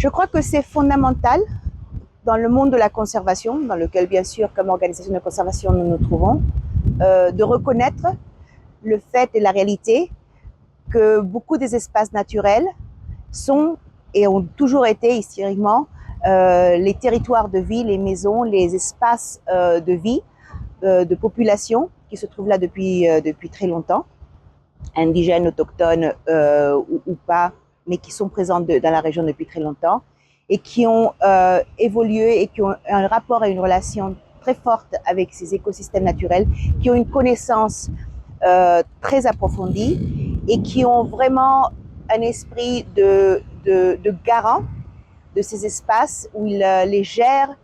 Je crois que c'est fondamental dans le monde de la conservation, dans lequel bien sûr comme organisation de conservation nous nous trouvons, de reconnaître le fait et la réalité que beaucoup des espaces naturels sont et ont toujours été historiquement les territoires de vie, les maisons, les espaces de vie, de population qui se trouvent là depuis très longtemps, indigènes, autochtones ou pas, mais qui sont présents dans la région depuis très longtemps et qui ont évolué et qui ont un rapport et une relation très forte avec ces écosystèmes naturels, qui ont une connaissance très approfondie et qui ont vraiment un esprit de garant de ces espaces où ils les gèrent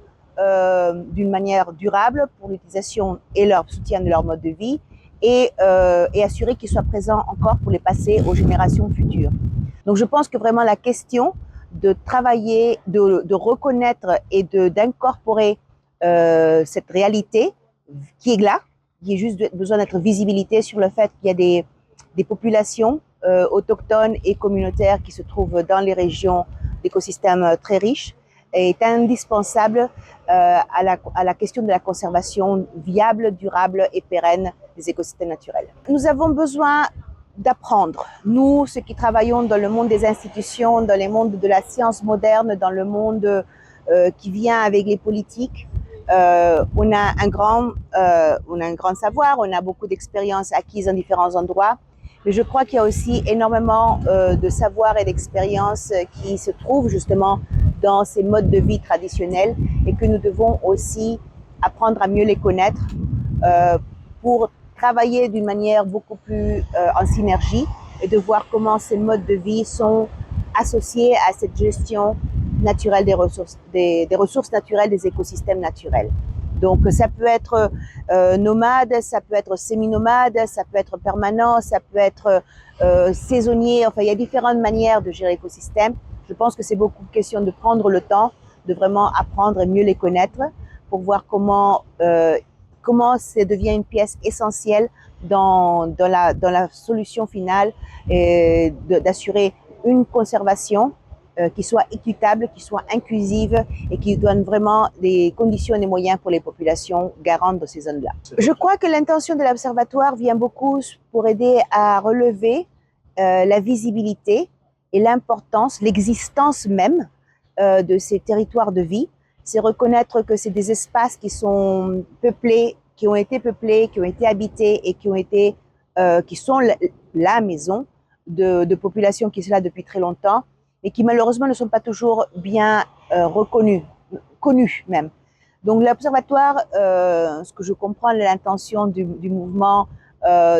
d'une manière durable pour l'utilisation et leur soutien de leur mode de vie et assurer qu'ils soient présents encore pour les passer aux générations futures. Donc je pense que vraiment la question de travailler, de reconnaître et d'incorporer cette réalité qui est là, il y a juste besoin d'être visibilité sur le fait qu'il y a des populations autochtones et communautaires qui se trouvent dans les régions d'écosystèmes très riches est indispensable à la question de la conservation viable, durable et pérenne des écosystèmes naturels. Nous avons besoin d'apprendre. Nous, ceux qui travaillons dans le monde des institutions, dans le monde de la science moderne, dans le monde qui vient avec les politiques, on a un grand savoir, on a beaucoup d'expériences acquises en différents endroits, mais je crois qu'il y a aussi énormément de savoir et d'expérience qui se trouvent justement dans ces modes de vie traditionnels et que nous devons aussi apprendre à mieux les connaître pour travailler d'une manière beaucoup plus en synergie et de voir comment ces modes de vie sont associés à cette gestion naturelle des ressources naturelles, des écosystèmes naturels. Donc ça peut être nomade, ça peut être semi-nomade, ça peut être permanent, ça peut être saisonnier. Enfin, il y a différentes manières de gérer l'écosystème. Je pense que c'est beaucoup question de prendre le temps de vraiment apprendre et mieux les connaître pour voir comment ça devient une pièce essentielle dans la solution finale et d'assurer une conservation qui soit équitable, qui soit inclusive et qui donne vraiment des conditions et des moyens pour les populations garantes de ces zones-là. Je crois que l'intention de l'Observatoire vient beaucoup pour aider à relever la visibilité et l'importance, l'existence même de ces territoires de vie. C'est reconnaître que c'est des espaces qui sont peuplés, qui ont été habités et qui sont la maison de populations qui sont là depuis très longtemps, mais qui malheureusement ne sont pas toujours bien connues même. Donc l'Observatoire, ce que je comprends, l'intention du mouvement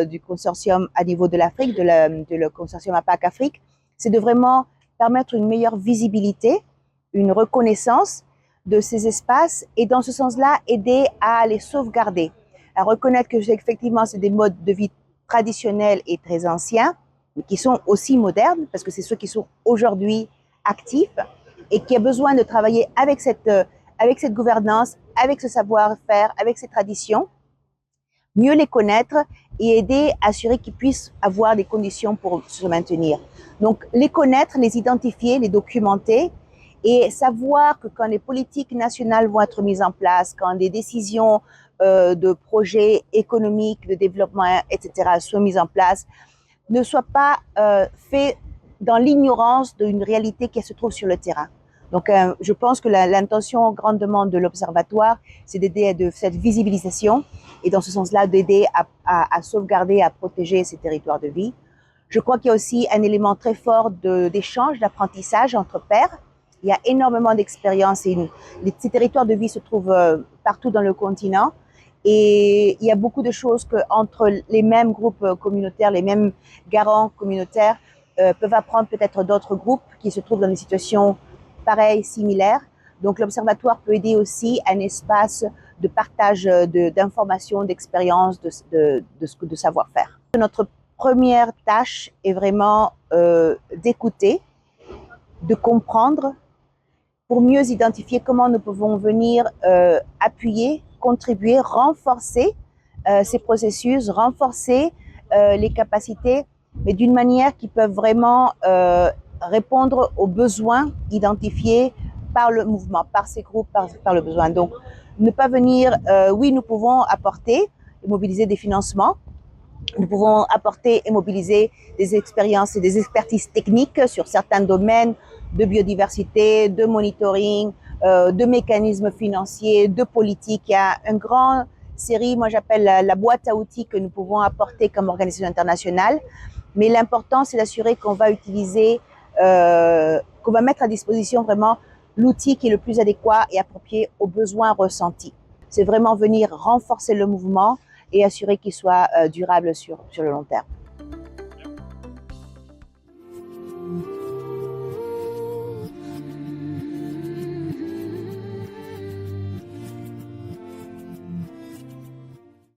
du consortium à niveau de l'Afrique, le consortium APAC Afrique, c'est de vraiment permettre une meilleure visibilité, une reconnaissance de ces espaces et dans ce sens-là, aider à les sauvegarder, à reconnaître que effectivement c'est des modes de vie traditionnels et très anciens, mais qui sont aussi modernes, parce que c'est ceux qui sont aujourd'hui actifs et qui a besoin de travailler avec cette gouvernance, avec ce savoir-faire, avec ces traditions, mieux les connaître et aider à assurer qu'ils puissent avoir des conditions pour se maintenir. Donc, les connaître, les identifier, les documenter et savoir que quand les politiques nationales vont être mises en place, quand des décisions de projets économiques, de développement, etc. sont mises en place, ne soit pas fait dans l'ignorance d'une réalité qui se trouve sur le terrain. Donc, je pense que l'intention grandement de l'Observatoire, c'est d'aider à cette visibilisation et dans ce sens-là, d'aider à sauvegarder, à protéger ces territoires de vie. Je crois qu'il y a aussi un élément très fort d'échange, d'apprentissage entre pairs. Il y a énormément d'expériences et ces territoires de vie se trouvent partout dans le continent. Et il y a beaucoup de choses qu'entre les mêmes groupes communautaires, les mêmes garants communautaires peuvent apprendre peut-être d'autres groupes qui se trouvent dans des situations pareilles, similaires. Donc l'Observatoire peut aider aussi à un espace de partage d'informations, d'expériences, de savoir-faire. Notre première tâche est vraiment d'écouter, de comprendre, pour mieux identifier comment nous pouvons venir appuyer, contribuer, renforcer ces processus, renforcer les capacités, mais d'une manière qui peut vraiment répondre aux besoins identifiés par le mouvement, par ces groupes, par le besoin. Donc, ne pas venir, oui, nous pouvons apporter et mobiliser des financements, nous pouvons apporter et mobiliser des expériences et des expertises techniques sur certains domaines de biodiversité, de monitoring, de mécanismes financiers, de politique. Il y a une grande série, moi j'appelle la boîte à outils que nous pouvons apporter comme organisation internationale. Mais l'important, c'est d'assurer qu'on va utiliser, qu'on va mettre à disposition vraiment l'outil qui est le plus adéquat et approprié aux besoins ressentis. C'est vraiment venir renforcer le mouvement et assurer qu'il soit durable sur le long terme.